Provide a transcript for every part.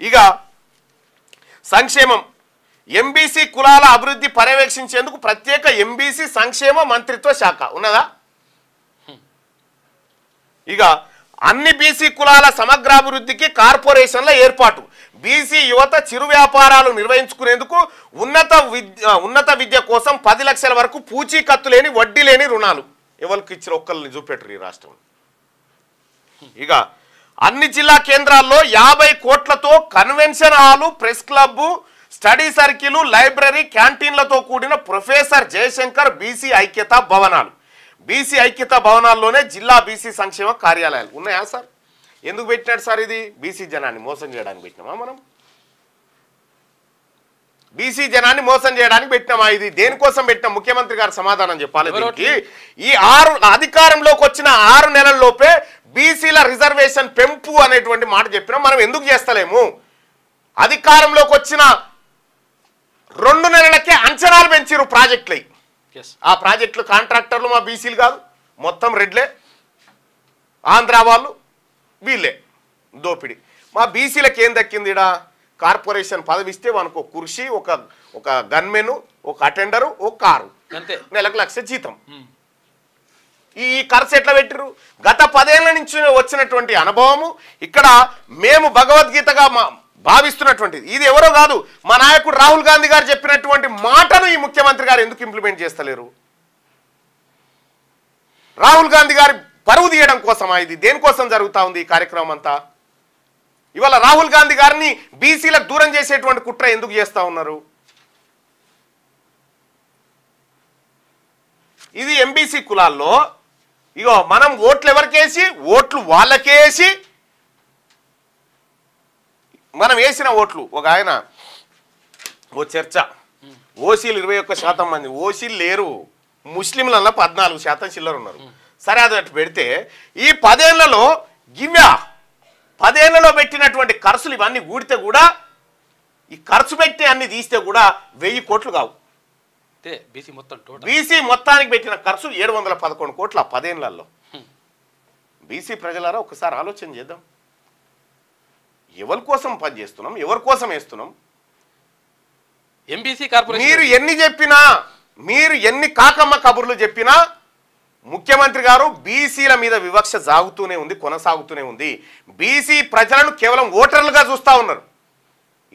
ఇక సంక్షేమం ఎంబీసీ కులాల అభివృద్ధి పర్యవేక్షించేందుకు ప్రత్యేక ఎంబీసీ సంక్షేమ మంత్రిత్వ శాఖ ఉన్నదా? ఇక అన్ని బీసీ కులాల సమగ్రాభివృద్ధికి కార్పొరేషన్ల ఏర్పాటు, బీసీ యువత చిరు వ్యాపారాలు నిర్వహించుకునేందుకు ఉన్నత విద్య కోసం 10 లక్షల వరకు పూచీకత్తు లేని వడ్డీ లేని రుణాలు. ఎవరికి ఇచ్చిన ఒక్కరిని చూపెట్టరు ఈ రాష్ట్రం. ఇక అన్ని జిల్లా కేంద్రాల్లో 50 కోట్లతో convention hall, press club, study circle, library, క్యాంటీన్లతో కూడిన ప్రొఫెసర్ జయశంకర్ బీసీ ఐక్యతా భవనాలు. బీసీ ఐక్యతా భవనాల్లోనే జిల్లా బీసీ సంక్షేమ కార్యాలయాలు ఉన్నాయా సార్? ఎందుకు పెట్టినాడు సార్? ఇది బీసీ జనాన్ని మోసం చేయడానికి పెట్టినామా మనం? బీసీ జనాన్ని మోసం చేయడానికి పెట్టినామా? ఇది దేనికోసం పెట్టినాం? ముఖ్యమంత్రి గారు సమాధానం చెప్పాలి దీనికి. ఈ అధికారంలోకి వచ్చిన 6 నెలల్లోపే బీసీల రిజర్వేషన్ పెంపు అనేటువంటి మాట చెప్పినాం. మనం ఎందుకు చేస్తలేము? అధికారంలోకి వచ్చిన 2 నెలలకే అంచనాలు పెంచారు ప్రాజెక్టులై. ఆ ప్రాజెక్టులు కాంట్రాక్టర్లు మా బీసీలు కాదు, మొత్తం రెడ్లే, ఆంధ్ర వాళ్ళు వీళ్ళే దోపిడి. మా బీసీలకు ఏం దక్కింది? ఇడా కార్పొరేషన్ పదవి ఇస్తే మనకు కుర్చీ, ఒక గన్మెను, ఒక అటెండరు, ఒక కారు, నెలకు 1 లక్ష జీతం. ఈ ఖర్చు ఎట్లా పెట్టిరు? గత 10 ఏళ్ల నుంచి వచ్చినటువంటి అనుభవము ఇక్కడ మేము భగవద్గీతగా భావిస్తున్నటువంటిది. ఇది ఎవరో కాదు, మా నాయకుడు రాహుల్ గాంధీ గారు చెప్పినటువంటి మాటను ఈ ముఖ్యమంత్రి గారు ఎందుకు ఇంప్లిమెంట్ చేస్తలేరు? రాహుల్ గాంధీ గారి పరువు తీయడం కోసమా? ఇది దేనికోసం జరుగుతూ ఉంది ఈ కార్యక్రమం అంతా? ఇవాళ రాహుల్ గాంధీ గారిని బీసీలకు దూరం చేసేటువంటి కుట్ర ఎందుకు చేస్తూ ఉన్నారు? ఇది ఎంబీసీ కులాల్లో ఇగో మనం ఓట్లు ఎవరికేసి, ఓట్లు వాళ్ళకేసి, మనం వేసిన ఓట్లు ఒక ఆయన ఓ చర్చ, ఓసీలు 21% మంది, ఓసీలు లేరు, ముస్లింలలో 14% చిల్లర ఉన్నారు. సరే అది అటు పెడితే ఈ 10 ఏళ్లలో 10 ఏళ్లలో పెట్టినటువంటి ఖర్చులు ఇవన్నీ ఊడితే కూడా, ఈ ఖర్చు పెట్టి అన్ని తీస్తే కూడా 1000 కోట్లు కావు. బీసీ మొత్తానికి పెట్టిన ఖర్చు 711 కోట్ల 10 ఏళ్లలో. బీసీ ప్రజలారా ఒకసారి ఆలోచన చేద్దాం. ఎవరి కోసం పనిచేస్తున్నాం, ఎవరి కోసం వేస్తున్నాం? ఎంబీసీ కార్పొరేషన్ మీరు ఎన్ని చెప్పినా, మీరు ఎన్ని కాకమ్మ కబుర్లు చెప్పినా ముఖ్యమంత్రి గారు బీసీల మీద వివక్ష సాగుతూనే ఉంది, కొనసాగుతూనే ఉంది. బీసీ ప్రజలను కేవలం ఓటర్లుగా చూస్తూ ఉన్నారు.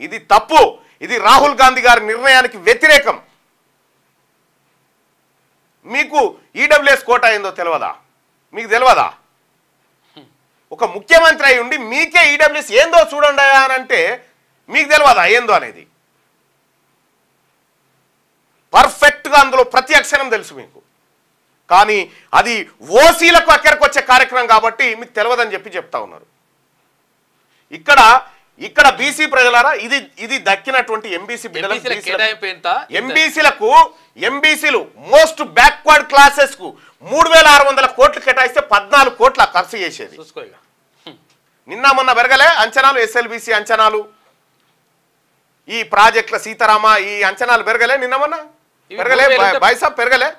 ఇది తప్పు. ఇది రాహుల్ గాంధీ గారి నిర్ణయానికి వ్యతిరేకం. మీకు ఈడబ్ల్యూఎస్ కోటా ఏందో తెలియదా? మీకు తెలియదా? ఒక ముఖ్యమంత్రి అయి ఉండి మీకే ఈడబ్ల్యూఎస్ ఏందో చూడండి అని అంటే మీకు తెలియదా ఏందో అనేది? పర్ఫెక్ట్గా అందులో ప్రతి అక్షరం తెలుసు మీకు. కానీ అది ఓసీలకు అక్కడికి వచ్చే కార్యక్రమం కాబట్టి మీకు తెలియదని చెప్తా ఉన్నారు. ఇక్కడ బీసీ ప్రజలారా ఇది దక్కినటువంటి ఎంబీసీ ఎంబీసీలు మోస్ట్ బ్యాక్వర్డ్ క్లాసెస్ కు 3600 కోట్లు కేటాయిస్తే 14 కోట్ల ఖర్చు చేసేది. నిన్న మొన్న పెరగలే అంచనాలు, ఎస్ఎల్బీసీ అంచనాలు, ఈ ప్రాజెక్టుల సీతారామ ఈ అంచనాలు పెరగలే? నిన్న మొన్న పెరగలే? బైసాబ్ పెరగలే?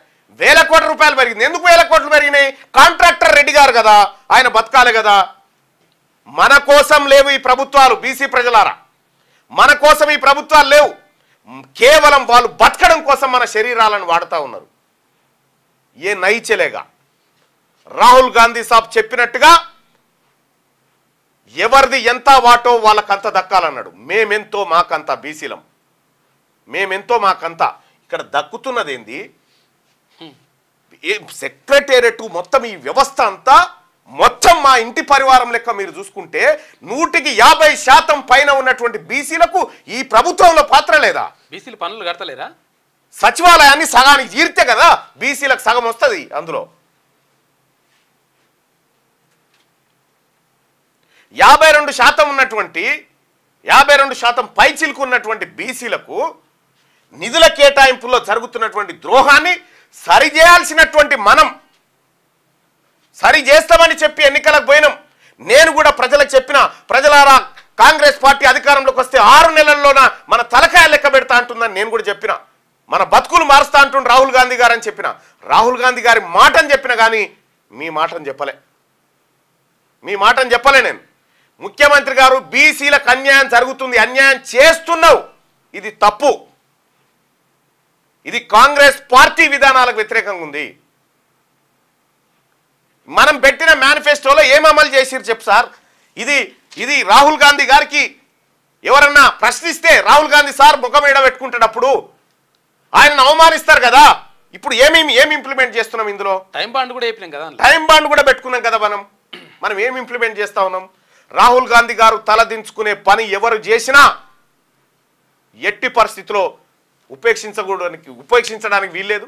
1000 కోట్ల రూపాయలు పెరిగింది. ఎందుకు 1000 కోట్లు పెరిగినాయి? కాంట్రాక్టర్ రెడ్డి గారు కదా, ఆయన బతకాలి కదా. మన కోసం లేవు ఈ ప్రభుత్వాలు. బీసీ ప్రజలారా, మన కోసం ఈ ప్రభుత్వాలు లేవు. కేవలం వాళ్ళు బతకడం కోసం మన శరీరాలను వాడుతూ ఉన్నారు. ఏ నైచలేగా రాహుల్ గాంధీ సాబ్ చెప్పినట్టుగా ఎవరిది ఎంత వాటో వాళ్ళకంత దక్కాలన్నాడు. మేమెంతో మాకంత బీసీలం, మేమెంతో మాకంత. ఇక్కడ దక్కుతున్నది ఏంది? సెక్రటేరియట్ మొత్తం ఈ వ్యవస్థ అంతా మొత్తం మా ఇంటి పరివారం లెక్క మీరు చూసుకుంటే 150% పైన ఉన్నటువంటి బీసీలకు ఈ ప్రభుత్వంలో పాత్ర లేదా? బీసీలు పనులు కడతలేరా? సచివాలయాన్ని సగానికి జీర్తే కదా బీసీలకు సగం వస్తుంది. అందులో 52% ఉన్నటువంటి 52% పైచిలకు ఉన్నటువంటి బీసీలకు నిధుల కేటాయింపుల్లో జరుగుతున్నటువంటి ద్రోహాన్ని సరిచేయాల్సినటువంటి మనం సరి చేస్తామని చెప్పి ఎన్నికలకు పోయినాం. నేను కూడా ప్రజలకు చెప్పిన, ప్రజలారా కాంగ్రెస్ పార్టీ అధికారంలోకి వస్తే 6 నెలల్లోన మన తలకాయ లెక్క పెడతా అంటుందని నేను కూడా చెప్పిన. మన బతుకులు మారుస్తా అంటుండు రాహుల్ గాంధీ గారు అని చెప్పిన. రాహుల్ గాంధీ గారి మాటని చెప్పిన కానీ మీ మాటని చెప్పలే. మీ మాటని చెప్పలే. నేను ముఖ్యమంత్రి గారు బీసీలకు అన్యాయం జరుగుతుంది, అన్యాయం చేస్తున్నావు, ఇది తప్పు, ఇది కాంగ్రెస్ పార్టీ విధానాలకు వ్యతిరేకంగా ఉంది. మనం పెట్టిన మేనిఫెస్టోలో ఏం అమలు చేసిరు చెప్పు సార్. ఇది రాహుల్ గాంధీ గారికి ఎవరన్నా ప్రశ్నిస్తే రాహుల్ గాంధీ సార్ ముఖం ఏడ పెట్టుకుంటాడు, అప్పుడు ఆయనను అవమానిస్తారు కదా. ఇప్పుడు ఏమి ఇంప్లిమెంట్ చేస్తున్నాం ఇందులో? టైం బాండ్ కూడా అయిపోయినాం కదా, టైం బాండ్ కూడా పెట్టుకున్నాం కదా. మనం ఏం ఇంప్లిమెంట్ చేస్తా ఉన్నాం? రాహుల్ గాంధీ గారు తలదించుకునే పని ఎవరు చేసినా ఎట్టి పరిస్థితిలో ఉపేక్షించడానికి వీల్లేదు.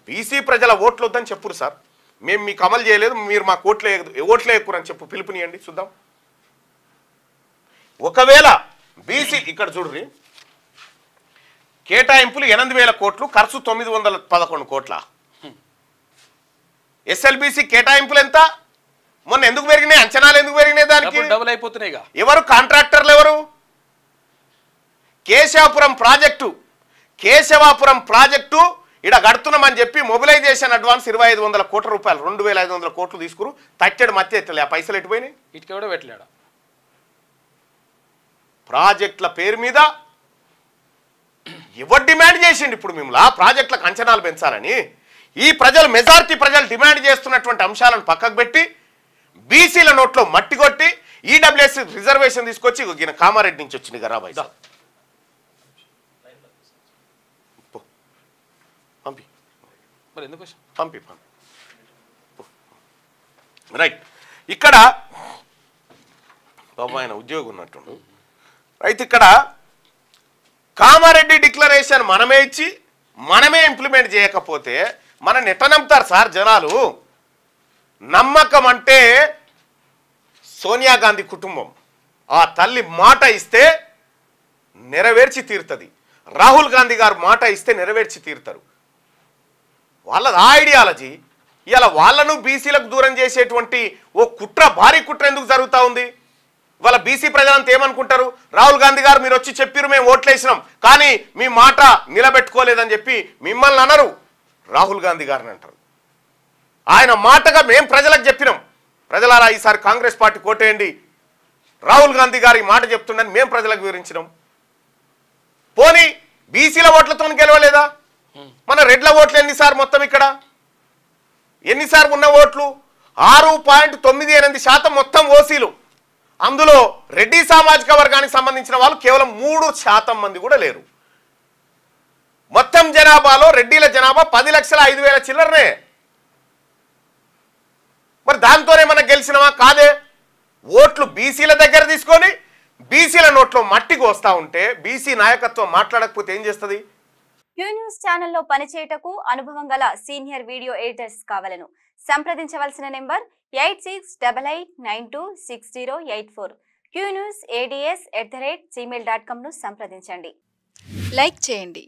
బీసీ ప్రజల ఓట్లు వద్దని చెప్పురు సార్, మేము మీకు అమలు చేయలేదు, మీరు మాకు ఓట్లే ఎక్కురని చెప్పు, పిలుపునియండి చూద్దాం. ఒకవేళ బీసీ ఇక్కడ చూడ్రి, కేటాయింపులు 8,000 కోట్లు, ఖర్చు 911 కోట్ల. ఎస్ఎల్బీసీ కేటాయింపులు ఎంత? మొన్న ఎందుకు పెరిగినాయి? అంచనాలు ఎందుకు పెరిగినాయి? దానికి డబుల్ అయిపోతున్నాయి. ఎవరు కాంట్రాక్టర్లు? ఎవరు? కేశవాపురం ప్రాజెక్టు ఇడ కడుతున్నామని చెప్పి మొబిలైజేషన్ అడ్వాన్స్ 2,500 కోట్ల రూపాయలు, 2,500 కోట్లు తీసుకురు. తట్టెడు మధ్య ఎత్తలే, ఆ పైసలు ఎట్టుపోయినాయి? ఇటుక కూడా పెట్టలేడు. ప్రాజెక్టుల పేరు మీద ఎవరు డిమాండ్ చేసిండు ఇప్పుడు మిమ్మల్ని ప్రాజెక్టులకు అంచనాలు పెంచాలని? ఈ మెజారిటీ ప్రజలు డిమాండ్ చేస్తున్నటువంటి అంశాలను పక్కకు పెట్టి బీసీల నోట్లో మట్టి కొట్టి ఈడబ్ల్యూఎస్ రిజర్వేషన్ తీసుకొచ్చి ఈయన కామారెడ్డి నుంచి వచ్చింది గరాబాయ్ పంపి మరి ఎందుకు పంపి రైట్. ఇక్కడ బాబు ఆయన ఉద్యోగం ఉన్నట్టుండు. రైట్, ఇక్కడ కామారెడ్డి డిక్లరేషన్ మనమే ఇచ్చి మనమే ఇంప్లిమెంట్ చేయకపోతే మనని ఎట్లా నమ్ముతారు సార్ జనాలు? నమ్మకం అంటే సోనియా గాంధీ కుటుంబం, ఆ తల్లి మాట ఇస్తే నెరవేర్చి తీరుతుంది. రాహుల్ గాంధీ గారు మాట ఇస్తే నెరవేర్చి తీరుతారు. వాళ్ళది ఆ ఐడియాలజీ. ఇలా వాళ్ళను బీసీలకు దూరం చేసేటువంటి ఓ కుట్ర, భారీ కుట్ర ఎందుకు జరుగుతూ ఉంది? ఇవాళ బీసీ ప్రజలంతా ఏమనుకుంటారు? రాహుల్ గాంధీ గారు మీరు వచ్చి చెప్పారు, మేము ఓట్లేసినాం, కానీ మీ మాట నిలబెట్టుకోలేదని చెప్పి మిమ్మల్ని అనరు, రాహుల్ గాంధీ గారిని అంటారు. ఆయన మాటగా మేము ప్రజలకు చెప్పినాం, ప్రజలారా ఈసారి కాంగ్రెస్ పార్టీ కోటేయండి, రాహుల్ గాంధీ గారి మాట చెప్తుండని మేము ప్రజలకు వివరించినాం. పోనీ బీసీల ఓట్లతో గెలవలేదా? మన రెడ్ల ఓట్లు ఎన్నిసార్లు? మొత్తం ఇక్కడ ఎన్నిసార్లు ఉన్న ఓట్లు? 6.98% మొత్తం ఓసీలు. అందులో రెడ్డి సామాజిక వర్గానికి సంబంధించిన వాళ్ళు కేవలం 3% మంది కూడా లేరు. మొత్తం జనాభాలో రెడ్డిల జనాభా 10,05,000 చిల్లరనే. మరి దాంతోనే మనం గెలిచినవా? కాదే. ఓట్లు బీసీల దగ్గర తీసుకొని బీసీల నోట్లో మట్టికి వస్తూ ఉంటే బీసీ నాయకత్వం మాట్లాడకపోతే ఏం చేస్తుంది? క్యూ న్యూస్ ఛానల్లో పనిచేయటకు అనుభవం గల సీనియర్ వీడియో ఎడిటర్స్ కావాలను సంప్రదించవలసిన నెంబర్ 8688926084. qnewsads@gmail.com ను సంప్రదించండి. లైక్ చేయండి.